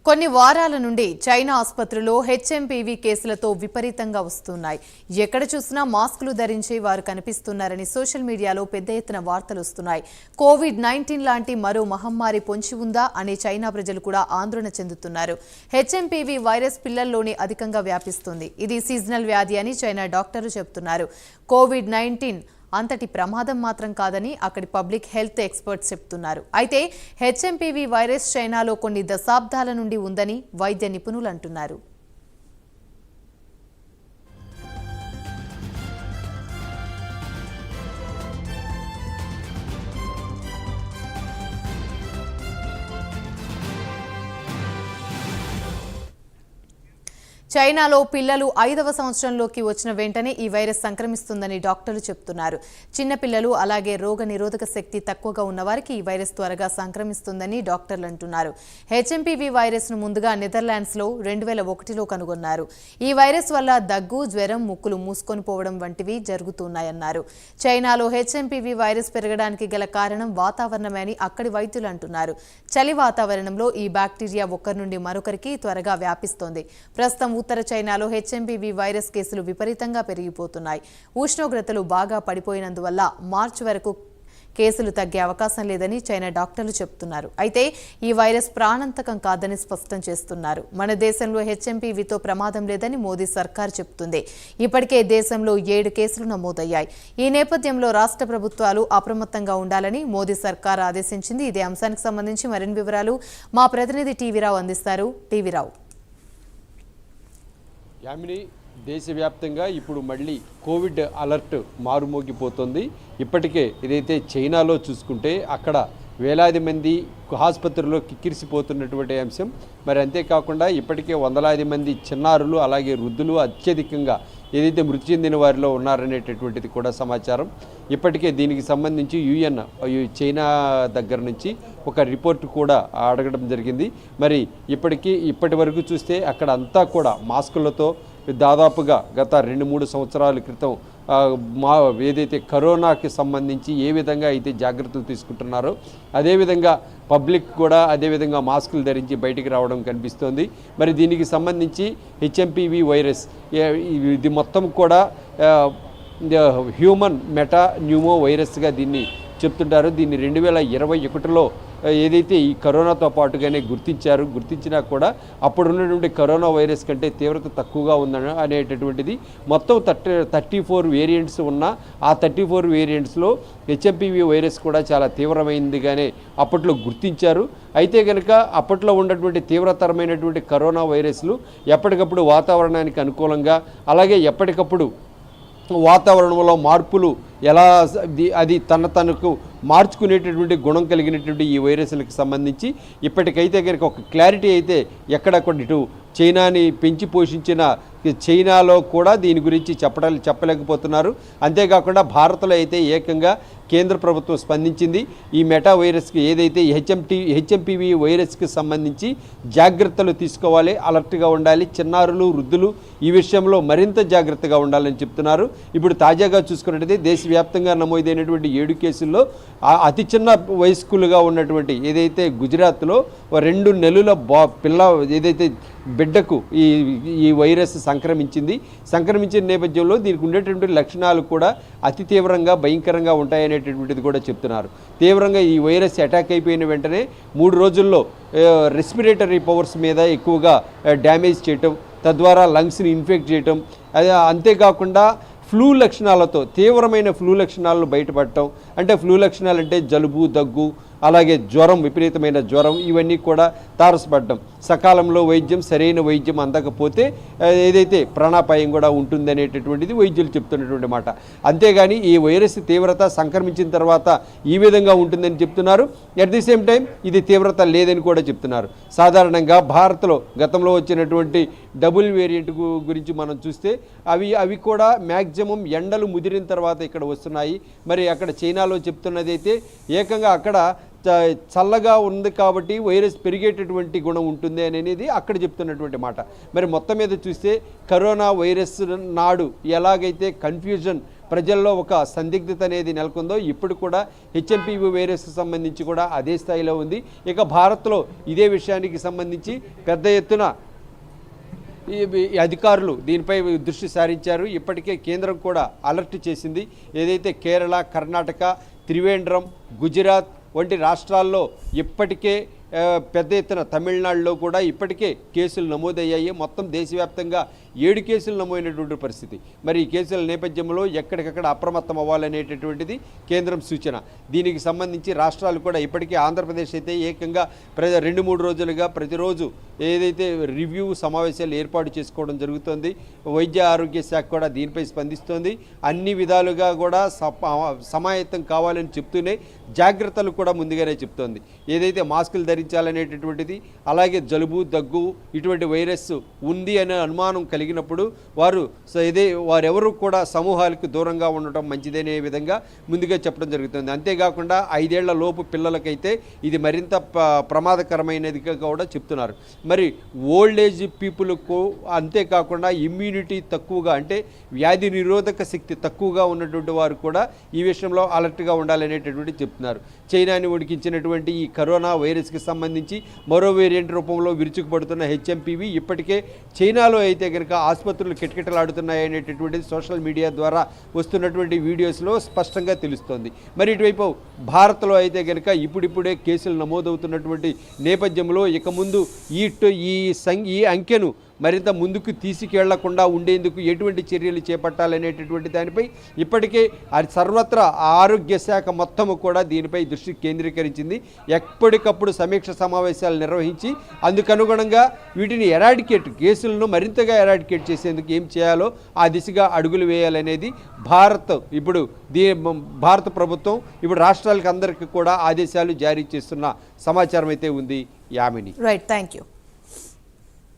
కొన్ని వారాల నుండి చైనా ఆసుపత్రిలో హెచ్ఎంపీవీ కేసులతో విపరీతంగా వస్తున్నాయి. ఎక్కడ చూసినా మాస్కులు ధరించి వారు కనిపిస్తున్నారని సోషల్ మీడియాలో పెద్ద ఎత్తున వార్తలు వస్తున్నాయి. కోవిడ్-19 లాంటి మరో మహమ్మారి పొంచి ఉందా అనే చైనా ప్రజలు కూడా ఆందోళన చెందుతున్నారు. హెచ్ఎంపీవీ వైరస్ పిల్లల్లోనే అధికంగా వ్యాపిస్తుంది. ఇది సీజనల్ వ్యాధి అని చైనా డాక్టర్లు చెబుతున్నారు. కోవిడ్-19 అంతటి ప్రమాదం మాత్రం కాదని అక్కడి పబ్లిక్ హెల్త్ ఎక్స్పర్ట్స్ చెప్తున్నారు. అయితే హెచ్ఎంపీవీ వైరస్ చైనాలో కొన్ని దశాబ్దాల నుండి ఉందని వైద్య నిపుణులు అంటున్నారు. చైనాలో పిల్లలు 5వ సంవత్సరంలోకి వచ్చిన వెంటనే ఈ వైరస్ సంక్రమిస్తుందని డాక్టర్లు చెప్తున్నారు. చిన్నపిల్లలు అలాగే రోగ నిరోధక శక్తి తక్కువగా ఉన్నవారికి ఈ వైరస్ త్వరగా సంక్రమిస్తుందని డాక్టర్లు అంటున్నారు. హెచ్ఎంపీవీ వైరస్ ను ముందుగా నెదర్లాండ్స్లో 2001లో కనుగొన్నారు. ఈ వైరస్ వల్ల దగ్గు, జ్వరం, ముక్కులు మూసుకొని పోవడం వంటివి జరుగుతున్నాయన్నారు. చైనాలో హెచ్ఎంపీవీ వైరస్ పెరగడానికి గల కారణం వాతావరణమే అని అక్కడి వైద్యులు అంటున్నారు. చలి వాతావరణంలో ఈ బ్యాక్టీరియా ఒకరి నుండి మరొకరికి త్వరగా వ్యాపిస్తోంది. ప్రస్తుతం ఉత్తర చైనాలో హెచ్ఎంపీవీ వైరస్ కేసులు విపరీతంగా పెరిగిపోతున్నాయి. ఉష్ణోగ్రతలు బాగా పడిపోయినందువల్ల మార్చి వరకు కేసులు తగ్గే అవకాశం లేదని చైనా డాక్టర్లు చెబుతున్నారు. అయితే ఈ వైరస్ ప్రాణాంతకం కాదని స్పష్టం చేస్తున్నారు. మన దేశంలో హెచ్ఎంపీవీతో ప్రమాదం లేదని మోదీ సర్కార్ చెబుతుంది. ఇప్పటికే దేశంలో 7 కేసులు నమోదయ్యాయి. ఈ నేపథ్యంలో రాష్ట్ర ప్రభుత్వాలు అప్రమత్తంగా ఉండాలని మోదీ సర్కార్ ఆదేశించింది. ఇదే అంశానికి సంబంధించి మరిన్ని వివరాలు మా ప్రతినిధి టీవీరావు అందిస్తారు. టీవీరావు. యామిని, దేశవ్యాప్తంగా ఇప్పుడు మళ్ళీ కోవిడ్ అలర్ట్ మారుమోగిపోతుంది. ఇప్పటికే ఏదైతే చైనాలో చూసుకుంటే అక్కడ వేలాది మంది ఆసుపత్రుల్లో కిక్కిరిసిపోతున్నటువంటి అంశం. మరి అంతేకాకుండా ఇప్పటికే వందలాది మంది చిన్నారులు అలాగే వృద్ధులు అత్యధికంగా ఏదైతే మృతి చెందిన వారిలో ఉన్నారనేటటువంటిది కూడా సమాచారం. ఇప్పటికే దీనికి సంబంధించి యుఎన్ చైనా దగ్గర నుంచి ఒక రిపోర్ట్ కూడా అడగడం జరిగింది. మరి ఇప్పటి వరకు చూస్తే అక్కడ అంతా కూడా మాస్కులతో దాదాపుగా గత 2-3 సంవత్సరాల క్రితం ఏదైతే కరోనాకి సంబంధించి ఏ విధంగా అయితే జాగ్రత్తలు తీసుకుంటున్నారో అదేవిధంగా పబ్లిక్ కూడా అదేవిధంగా మాస్కులు ధరించి బయటికి రావడం కనిపిస్తోంది. మరి దీనికి సంబంధించి హెచ్ఎంపీవీ వైరస్ ఇది మొత్తం కూడా హ్యూమన్ మెటా న్యూమో వైరస్గా దీన్ని చెప్తుంటారు. దీన్ని 2021లో ఏదైతే ఈ కరోనాతో పాటుగానే గుర్తించినా కూడా అప్పుడున్నటువంటి కరోనా వైరస్ కంటే తీవ్రత తక్కువగా ఉందని అనేటటువంటిది మొత్తం 34 వేరియంట్స్ ఉన్న ఆ 34 వేరియంట్స్లో హెచ్ఎంపీవీ వైరస్ కూడా చాలా తీవ్రమైందిగానే అప్పట్లో గుర్తించారు. అయితే కనుక అప్పట్లో ఉన్నటువంటి తీవ్రతరమైనటువంటి కరోనా వైరస్లు ఎప్పటికప్పుడు వాతావరణానికి అనుకూలంగా అలాగే ఎప్పటికప్పుడు వాతావరణంలో మార్పులు ఎలా అది తనకు మార్చుకునేటటువంటి గుణం కలిగినటువంటి ఈ వైరస్లకు సంబంధించి ఇప్పటికైతే కనుక ఒక క్లారిటీ అయితే ఎక్కడక్కడ ఇటు చైనాని పెంచి పోషించిన చైనాలో కూడా దీని గురించి చెప్పలేకపోతున్నారు. అంతేకాకుండా భారత్లో అయితే ఏకంగా కేంద్ర ప్రభుత్వం స్పందించింది. ఈ మెటా వైరస్కి ఏదైతే హెచ్ఎంపీవీ వైరస్కి సంబంధించి జాగ్రత్తలు తీసుకోవాలి, అలర్ట్గా ఉండాలి, చిన్నారులు వృద్ధులు ఈ విషయంలో మరింత జాగ్రత్తగా ఉండాలని చెప్తున్నారు. ఇప్పుడు తాజాగా చూసుకున్నట్టయితే దేశవ్యాప్తంగా నమోదైనటువంటి 7 కేసుల్లో అతి చిన్న వయస్కులుగా ఉన్నటువంటి ఏదైతే గుజరాత్లో 2 నెలల పిల్ల ఏదైతే బిడ్డకు ఈ వైరస్ సంక్రమించిన నేపథ్యంలో దీనికి ఉండేటువంటి లక్షణాలు కూడా అతి తీవ్రంగా భయంకరంగా ఉంటాయనేటటువంటిది కూడా చెప్తున్నారు. తీవ్రంగా ఈ వైరస్ అటాక్ అయిపోయిన వెంటనే 3 రోజుల్లో రెస్పిరేటరీ పవర్స్ మీద ఎక్కువగా డ్యామేజ్ చేయటం, తద్వారా లంగ్స్ని ఇన్ఫెక్ట్ చేయటం, అంతేకాకుండా ఫ్లూ లక్షణాలతో తీవ్రమైన ఫ్లూ లక్షణాలను బయటపడటం. అంటే ఫ్లూ లక్షణాలు అంటే జలుబు, దగ్గు, అలాగే జ్వరం, విపరీతమైన జ్వరం, ఇవన్నీ కూడా తారసపడటం. సకాలంలో సరైన వైద్యం అందకపోతే ఏదైతే ప్రాణాపాయం కూడా ఉంటుందనేటటువంటిది వైద్యులు చెప్తున్నటువంటి మాట. అంతేగాని ఈ వైరస్ తీవ్రత సంక్రమించిన తర్వాత ఈ విధంగా ఉంటుందని చెప్తున్నారు. అట్ ది సేమ్ టైం ఇది తీవ్రత లేదని కూడా చెప్తున్నారు. సాధారణంగా భారత్లో గతంలో వచ్చినటువంటి డబుల్ వేరియంట్ గురించి మనం చూస్తే అవి కూడా మ్యాక్సిమం ఎండలు ముదిరిన తర్వాత ఇక్కడ వస్తున్నాయి. మరి అక్కడ చైనాలో చెప్తున్నది అయితే ఏకంగా అక్కడ చల్లగా ఉంది కాబట్టి వైరస్ పెరిగేటటువంటి గుణం ఉంటుంది అనేది అక్కడ చెప్తున్నటువంటి మాట. మరి మొత్తం మీద చూస్తే కరోనా వైరస్ నాడు ఎలాగైతే కన్ఫ్యూజన్ ప్రజల్లో ఒక సందిగ్ధత అనేది నెలకొందో ఇప్పుడు కూడా హెచ్ఎంపీవీ వైరస్కి సంబంధించి కూడా అదే స్థాయిలో ఉంది. ఇక భారత్లో ఇదే విషయానికి సంబంధించి పెద్ద ఎత్తున ఈ అధికారులు దీనిపై దృష్టి సారించారు. ఇప్పటికే కేంద్రం కూడా అలర్ట్ చేసింది. ఏదైతే కేరళ, కర్ణాటక, త్రివేంద్రం, గుజరాత్ వంటి రాష్ట్రాల్లో ఇప్పటికే పెద్ద ఎత్తున, తమిళనాడులో కూడా ఇప్పటికే కేసులు నమోదయ్యాయి. మొత్తం దేశవ్యాప్తంగా 7 కేసులు నమోదైనటువంటి పరిస్థితి. మరి ఈ కేసుల నేపథ్యంలో ఎక్కడికక్కడ అప్రమత్తం అవ్వాలనేటటువంటిది కేంద్రం సూచన. దీనికి సంబంధించి రాష్ట్రాలు కూడా ఇప్పటికే ఆంధ్రప్రదేశ్ అయితే ఏకంగా 2-3 రోజులుగా ప్రతిరోజు ఏదైతే రివ్యూ సమావేశాలు ఏర్పాటు చేసుకోవడం జరుగుతుంది. వైద్య ఆరోగ్య శాఖ కూడా దీనిపై స్పందిస్తోంది. అన్ని విధాలుగా కూడా సమాయత్తం కావాలని చెప్తూనే జాగ్రత్తలు కూడా ముందుగానే చెప్తోంది. ఏదైతే మాస్కులు ధరించాలనేటటువంటిది, అలాగే జలుబు, దగ్గు ఇటువంటి వైరస్ ఉంది అనే అనుమానం కలిగినప్పుడు వారెవరు కూడా సమూహాలకు దూరంగా ఉండటం మంచిదనే విధంగా ముందుగా చెప్పడం జరుగుతుంది. అంతేకాకుండా 5 ఏళ్ల లోపు పిల్లలకైతే ఇది మరింత ప్రమాదకరమైనదిగా కూడా చెప్తున్నారు. మరి ఓల్డ్ ఏజ్ పీపుల్కు, అంతేకాకుండా ఇమ్యూనిటీ తక్కువగా, అంటే వ్యాధి నిరోధక శక్తి తక్కువగా ఉన్నటువంటి వారు కూడా ఈ విషయంలో అలర్ట్గా ఉండాలనేటటువంటి చెప్తున్నారు. చైనాని ఉడికించినటువంటి ఈ కరోనా వైరస్కి సంబంధించి మరో వేరియంట్ రూపంలో విరుచుకుపడుతున్న హెచ్ఎంపీవీ ఇప్పటికే చైనాలో అయితే కనుక ఆసుపత్రులు కిటకిటలాడుతున్నాయి అనేటటువంటిది సోషల్ మీడియా ద్వారా వస్తున్నటువంటి వీడియోస్లో స్పష్టంగా తెలుస్తోంది. మరి ఇటువైపు భారత్లో అయితే కనుక ఇప్పుడిప్పుడే కేసులు నమోదవుతున్నటువంటి నేపథ్యంలో ఇక ముందు ఈ అంకెను మరింత ముందుకు తీసుకెళ్లకుండా ఉండేందుకు ఎటువంటి చర్యలు చేపట్టాలనేటటువంటి దానిపై ఇప్పటికే సర్వత్రా ఆరోగ్య శాఖ మొత్తము కూడా దీనిపై దృష్టి కేంద్రీకరించింది. ఎప్పటికప్పుడు సమీక్ష సమావేశాలు నిర్వహించి అందుకనుగుణంగా వీటిని కేసులను మరింతగా ఎరాడికేట్ చేసేందుకు ఏం చేయాలో ఆ దిశగా అడుగులు వేయాలనేది భారత ప్రభుత్వం ఇప్పుడు రాష్ట్రాలకు అందరికీ కూడా ఆదేశాలు జారీ చేస్తున్న సమాచారం అయితే ఉంది. యామిని. Right, thank you.